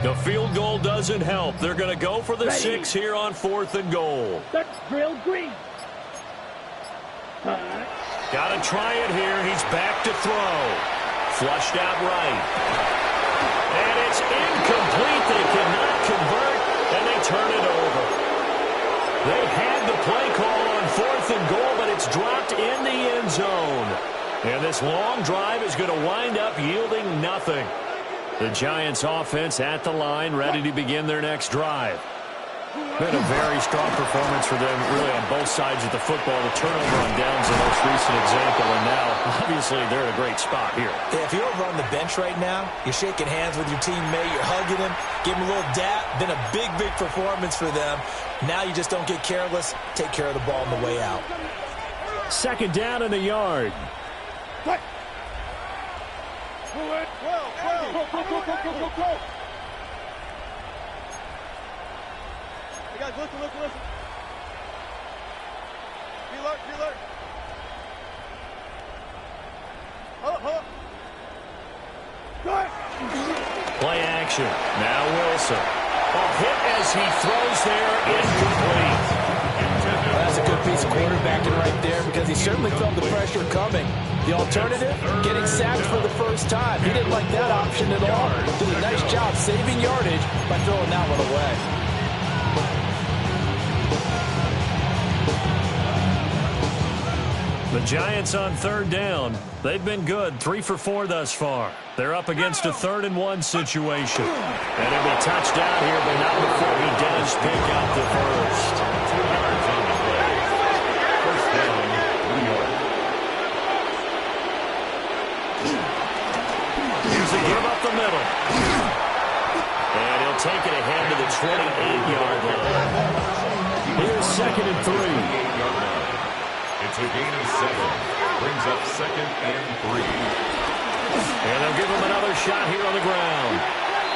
The field goal doesn't help. They're going to go for the 6 here on 4th and goal. That's drill green. Got to try it here. He's back to throw. Flushed out right. And it's incomplete. They cannot convert, and they turn it over. They had the play call on 4th and goal, but it's dropped in the end zone. And this long drive is going to wind up yielding nothing. The Giants offense at the line, ready to begin their next drive. Been a very strong performance for them, really, on both sides of the football. The turnover on downs, the most recent example, and now, obviously, they're in a great spot here. Yeah, if you're over on the bench right now, you're shaking hands with your teammate, you're hugging him, give him a little dap. Been a big, big performance for them. Now you just don't get careless. Take care of the ball on the way out. Second down in the yard. What? Go, go. Hey guys, listen. Be alert. Hold up. Good. Play action. Now Wilson. A hit as he throws there, incomplete. That's a good piece of quarterbacking right there because he certainly felt the pressure coming. The alternative, getting sacked for the first time. He didn't like that option at all. Did a nice job saving yardage by throwing that one away. The Giants on third down. They've been good, 3 for 4 thus far. They're up against a 3rd-and-1 situation. And it'll be touchdown here, but not before he does pick up the first. 2 yards on the play. First down, New York. Here's a give up the middle. And he'll take it ahead to the 28-yard line. Here's 2nd and 3. 8-yard line. It's a gain of 7. Brings up 2nd and 3. And they'll give him another shot here on the ground.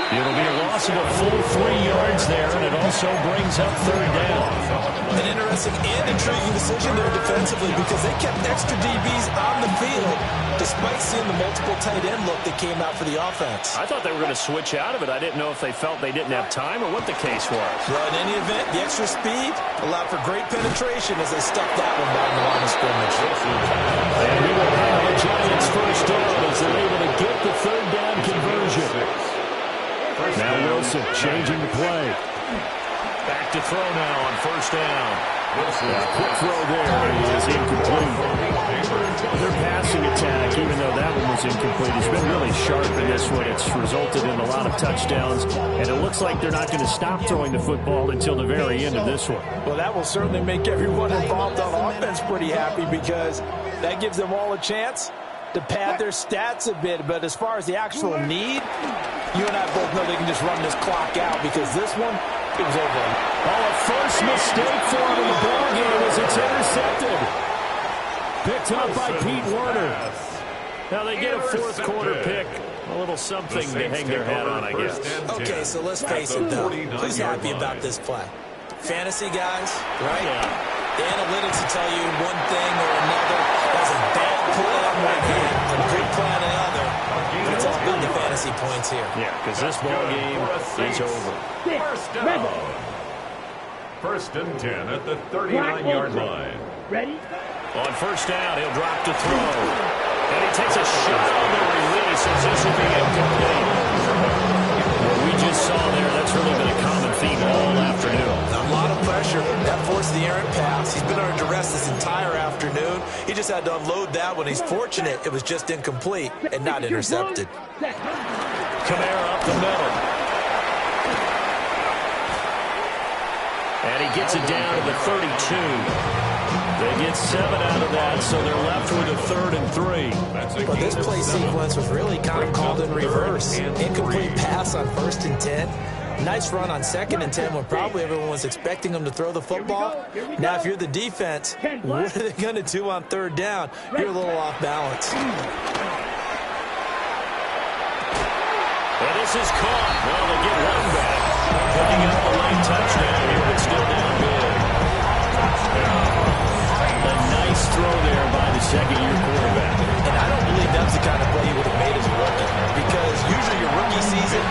It'll be a loss of a full 3 yards there, and it also brings up 3rd down. An interesting and intriguing decision there defensively because they kept extra DBs on the field despite seeing the multiple tight end look that came out for the offense. I thought they were going to switch out of it. I didn't know if they felt they didn't have time or what the case was. Well, in any event, the extra speed allowed for great penetration as they stuck that one down the line of scrimmage. And we will have a Giants first down as they're able to get the 3rd down conversion. Now Wilson changing the play. Back to throw now on 1st down. Quick throw there is incomplete. Their passing attack, even though that one was incomplete, has been really sharp in this one. It's resulted in a lot of touchdowns, and it looks like they're not going to stop throwing the football until the very end of this one. Well, that will certainly make everyone involved on offense pretty happy because that gives them all a chance to pad their stats a bit. But as far as the actual need, you and I both know they can just run this clock out because this one, it was over. Oh, a first mistake for him in the ball game as it's intercepted. Picked up by Pete Werner. Now they get a 4th quarter pick. A little something to hang their hat on, I guess. Okay, so let's face it, though. Who's happy about this play? Fantasy guys, right? Yeah. The analytics will tell you one thing or another. There's a bad play on one hand, a good play on another. But it's all about the fantasy points here. Yeah, because this ball game is over. First down. 1st and 10 at the 39-yard line. Ready? On 1st down, he'll drop to throw. And he takes a shot on the release as this will be incomplete. What we just saw there, that's really been a common theme all afternoon. A lot of pressure. That forced the errant pass. He's been under duress this entire afternoon. He just had to unload that one. He's fortunate it was just incomplete and not intercepted. Kamara up the middle. And he gets it down to the 32. They get 7 out of that, so they're left with a 3rd and 3. But this play sequence was really kind of called in reverse. Incomplete pass on 1st and 10. Nice run on 2nd and 10 when probably everyone was expecting him to throw the football. Now, if you're the defense, what are they going to do on 3rd down? You're a little off balance. And this is caught. Well, they get one back. Picking up the late touchdown here, but still down big. A nice throw there by the 2nd-year quarterback. And I don't believe that's the kind of play you would have made as a rookie because usually your rookie season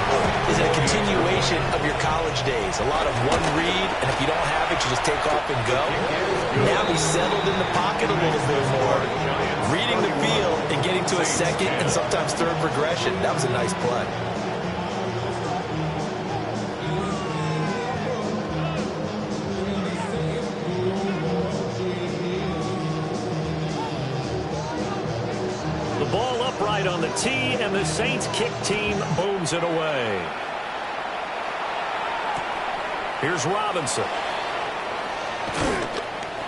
is a continuation of your college days. A lot of one read, and if you don't have it, you just take off and go. Now he's settled in the pocket a little bit more, reading the field and getting to a 2nd and sometimes 3rd progression. That was a nice play. Ball upright on the tee, and the Saints kick team booms it away. Here's Robinson.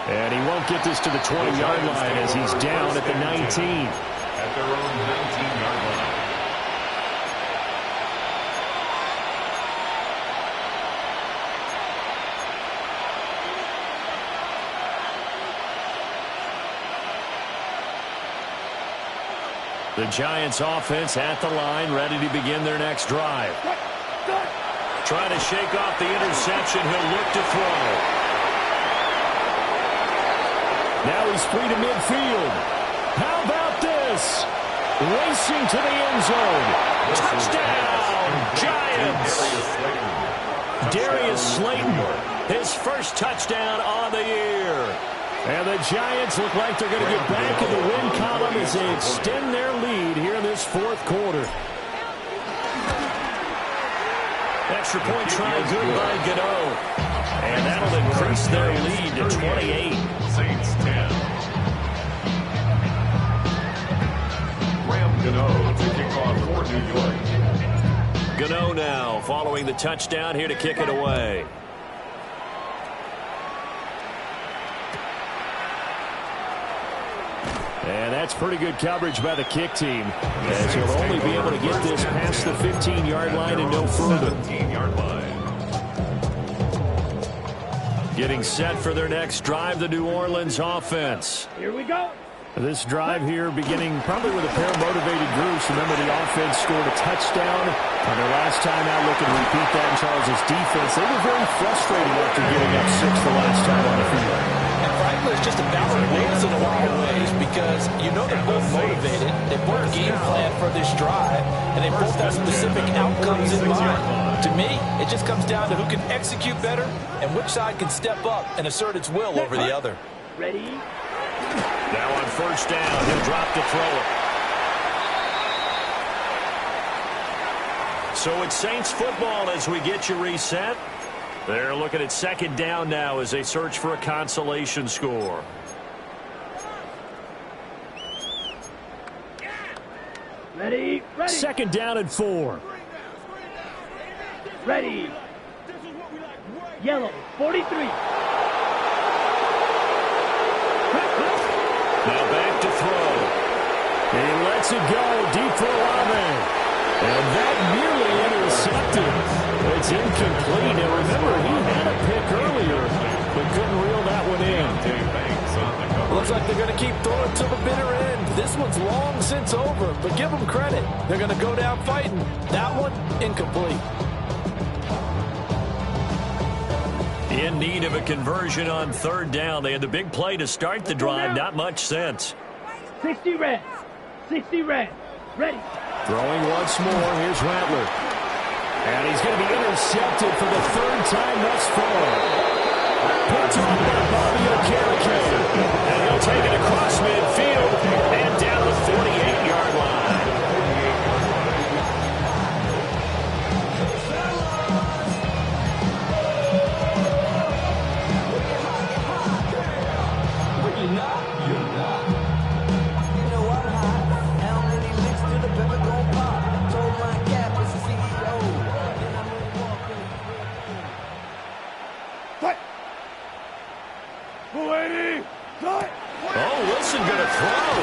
And he won't get this to the 20-yard line as he's down at the 19. At their own 19-yard line. The Giants offense at the line, ready to begin their next drive. Trying to shake off the interception. He'll look to throw. Now he's free to midfield. How about this? Racing to the end zone. Touchdown, Giants. Darius Slayton, his first touchdown on the year. And the Giants look like they're going to get back in the win column as they extend their lead here in this fourth quarter. Extra point try good by Gano. And that'll increase their lead to 28. Saints 10. Graham Gano to kick off for New York. Gano now following the touchdown here to kick it away. And that's pretty good coverage by the kick team, as he'll only be able to get this past the 15-yard line and no further. 17-yard line. Getting set for their next drive, the New Orleans offense. Here we go. This drive here beginning probably with a pair of motivated groups. Remember, the offense scored a touchdown on their last time out. Looking to repeat that in Charles' defense. They were very frustrated after giving up 6 the last time on the field. And frankly, it's just a balance of wins in a lot of ways because you know they're both motivated. They both game plan for this drive, and they both have specific outcomes in mind. To me, it just comes down to who can execute better and which side can step up and assert its will over the other. Ready? Now on first down, he'll drop to throw it. So it's Saints football as we get you reset. They're looking at second down now as they search for a consolation score. Ready? Ready. Second down and 4. Ready. Yellow, 43. Now back to throw. He lets it go deep for Olave. And that nearly intercepted. It's incomplete. And remember, he had a pick earlier, but couldn't reel that one in. Looks like they're going to keep throwing till the bitter end. This one's long since over, but give them credit. They're going to go down fighting. That one, incomplete. In need of a conversion on third down. They had the big play to start the drive. Not much sense. 60 red. 60 red. Ready. Throwing once more. Here's Rattler. And he's going to be intercepted for the third time thus far. Picked off by Bobby Okereke. And he'll take it across midfield and down the 48-yard line. Oh, Wilson going to throw.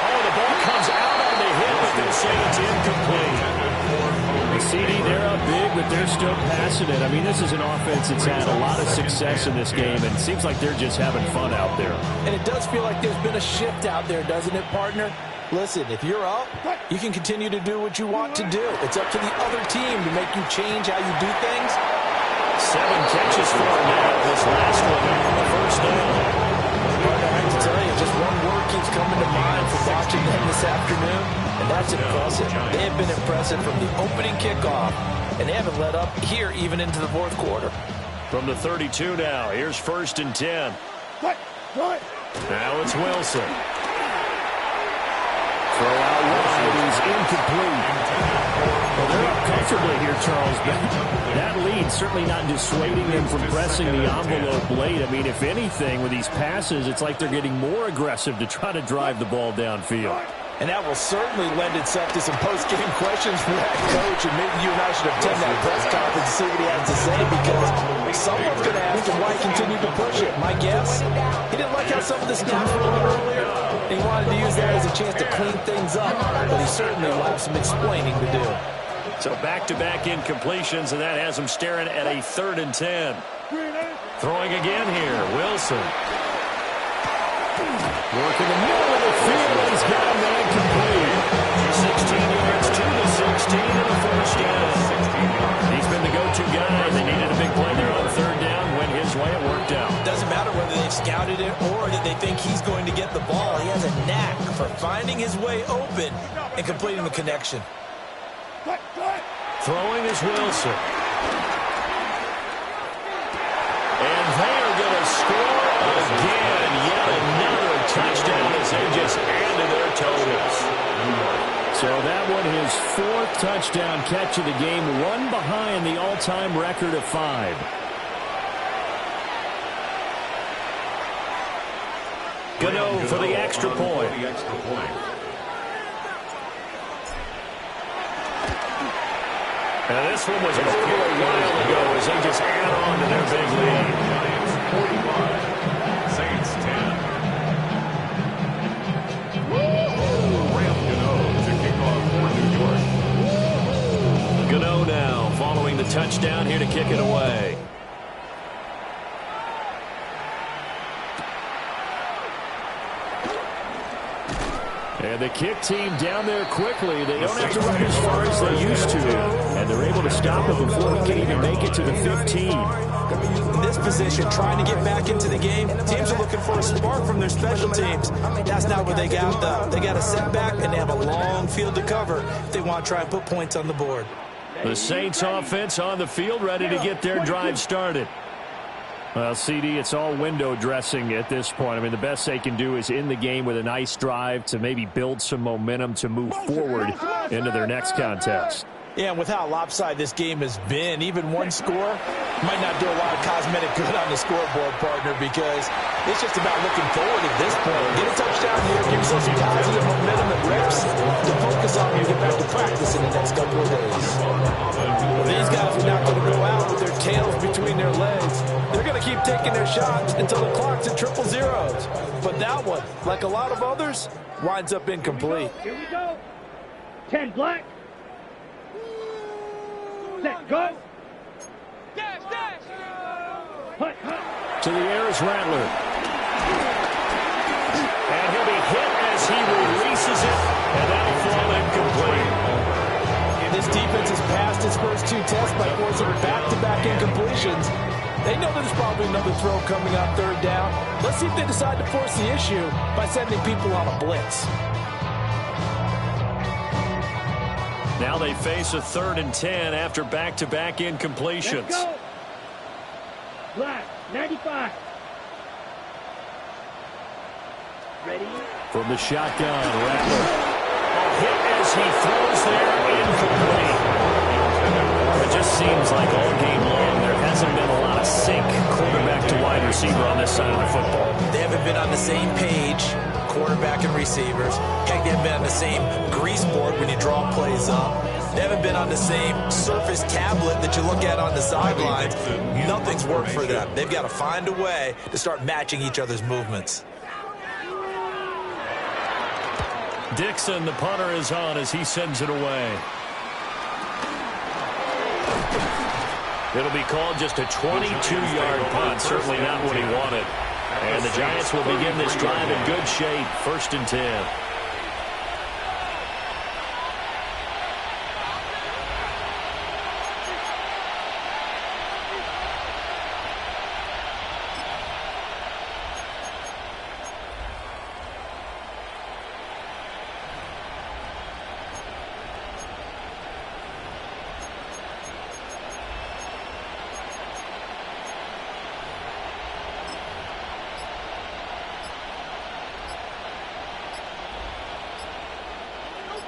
Oh, the ball comes out on the hit, but they'll say it's incomplete. The CD, they're up big, but they're still passing it. I mean, this is an offense that's had a lot of success in this game, and it seems like they're just having fun out there. And it does feel like there's been a shift out there, doesn't it, partner? Listen, if you're up, you can continue to do what you want to do. It's up to the other team to make you change how you do things. 7 catches for him now. This last one, the first down. I have to tell you, just one word keeps coming to mind from watching them this afternoon, and that's impressive. They have been impressive from the opening kickoff, and they haven't let up here even into the fourth quarter. From the 32 now, here's first and 10. Now it's Wilson. Throw out wide is incomplete. Well, they're up comfortably here, Charles, but that lead certainly not dissuading them from pressing the envelope late. I mean, if anything, with these passes, it's like they're getting more aggressive to try to drive the ball downfield. And that will certainly lend itself to some post-game questions for that coach. And maybe you and I should attend that press conference to see what he has to say, because someone's going to ask him why he continued to push it. My guess, he didn't like how some of the snaps were a little earlier, and he wanted to use that as a chance to clean things up. But he certainly will have some explaining to do. So back-to-back incompletions, and that has him staring at a 3rd and 10. Throwing again here, Wilson. Working the middle of the field, he's got a man complete. 16 yards to the 16 and a first down. He's been the go-to guy. They needed a big play there on 3rd down. Went his way, it worked out. Doesn't matter whether they've scouted it or that they think he's going to get the ball. He has a knack for finding his way open and completing the connection. Throwing is Wilson. And they are going to score again. Yet another touchdown as they just added their totals. So that one, his 4th touchdown catch of the game, one behind the all-time record of 5. Gano for the extra point. And this one was over a while ago as they just add on to their big lead. Saints 10. Ram Gano to kick off for New York. Gano now following the touchdown here to kick it away. And the kick team down there quickly. They don't have to run as far as they used to. And they're able to stop it before he can even make it to the 15. In this position, trying to get back into the game, teams are looking for a spark from their special teams. That's not what they got, though. They got a setback, and they have a long field to cover if they want to try and put points on the board. The Saints offense on the field, ready to get their drive started. Well, CD, it's all window dressing at this point. I mean, the best they can do is in the game with a nice drive to maybe build some momentum to move forward into their next contest. Yeah, and with how lopsided this game has been, even one score might not do a lot of cosmetic good on the scoreboard, partner, because it's just about looking forward at this point. Get a touchdown here, give yourself some positive momentum and reps to focus on when you get back to practice in the next couple of days. Well, these guys are not going to go out with their tails between their legs. They're going to keep taking their shots until the clock's at 000. But that one, like a lot of others, winds up incomplete. Here we go. 10 black. Set, go. Dash, dash. Hut, hut. To the air is Rattler. And he'll be hit as he releases it, and that'll fall incomplete. This defense has passed its first 2 tests by forcing back-to-back incompletions. They know there's probably another throw coming on 3rd down. Let's see if they decide to force the issue by sending people on a blitz. Now they face a 3rd and 10 after back-to-back incompletions. Let's go. Black, 95. Ready? From the shotgun, Rattler. Hit as he throws there, incomplete. It just seems like all game long there hasn't been a lot of sync quarterback to wide receiver on this side of the football. They haven't been on the same page, quarterback and receivers. Heck, they haven't been on the same grease board when you draw plays up. They haven't been on the same surface tablet that you look at on the sidelines. Nothing's worked for them. They've got to find a way to start matching each other's movements. Dixon, the punter, is on as he sends it away. It'll be called just a 22-yard punt. Certainly not what he wanted. And the Giants will begin this drive in good shape. 1st and 10.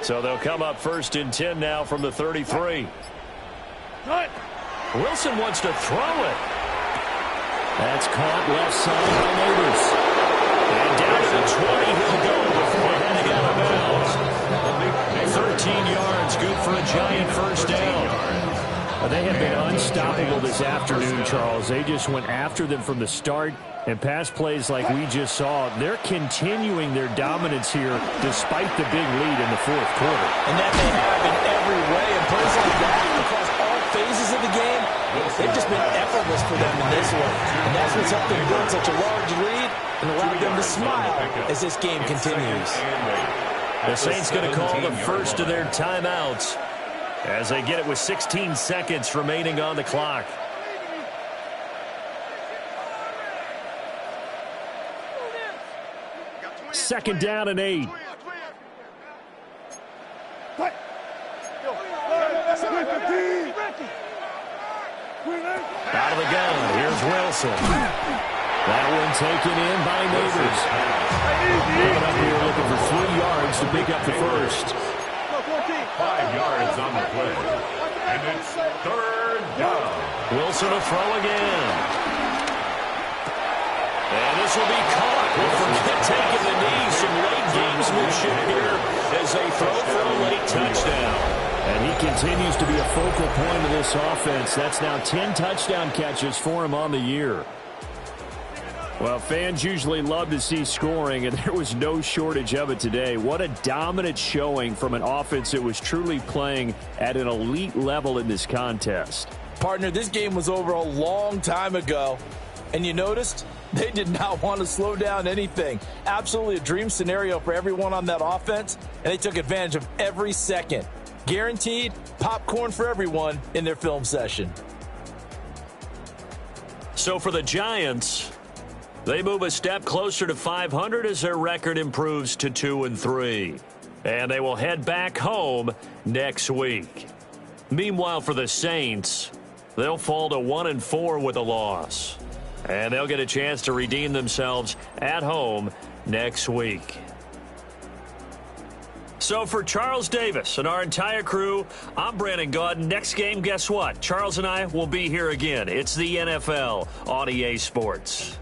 So they'll come up 1st and 10 now from the 33. Wilson wants to throw it. That's caught left side by Neighbors. And down to the 20 he'll go before heading out of bounds. 14 yards, good for a Giant first down. They have been unstoppable this afternoon, Charles. They just went after them from the start, and pass plays like we just saw, they're continuing their dominance here despite the big lead in the fourth quarter. And that they have in every way, and plays like that across all phases of the game, they've just been effortless for them in this one. And that's what's helped them build such a large lead and allowed them to smile as this game continues. The Saints going to call the first of their timeouts as they get it with 16 seconds remaining on the clock. Second down and 8. Out of the gun, here's Wilson. That one taken in by Neighbors. Coming up here looking for 3 yards to pick up the first. 5 yards on the play. And it's third down. Wilson will throw again. And this will be caught. We'll forget taking the knee. Some late gamesmanship here as they throw for a late touchdown. And he continues to be a focal point of this offense. That's now 10 touchdown catches for him on the year. Well, fans usually love to see scoring, and there was no shortage of it today. What a dominant showing from an offense that was truly playing at an elite level in this contest. Partner, this game was over a long time ago, and you noticed they did not want to slow down anything. Absolutely a dream scenario for everyone on that offense, and they took advantage of every second. Guaranteed popcorn for everyone in their film session. So for the Giants, they move a step closer to 500 as their record improves to 2-3. And they will head back home next week. Meanwhile, for the Saints, they'll fall to 1-4 with a loss. And they'll get a chance to redeem themselves at home next week. So for Charles Davis and our entire crew, I'm Brandon Gaudin. Next game, guess what? Charles and I will be here again. It's the NFL on EA Sports.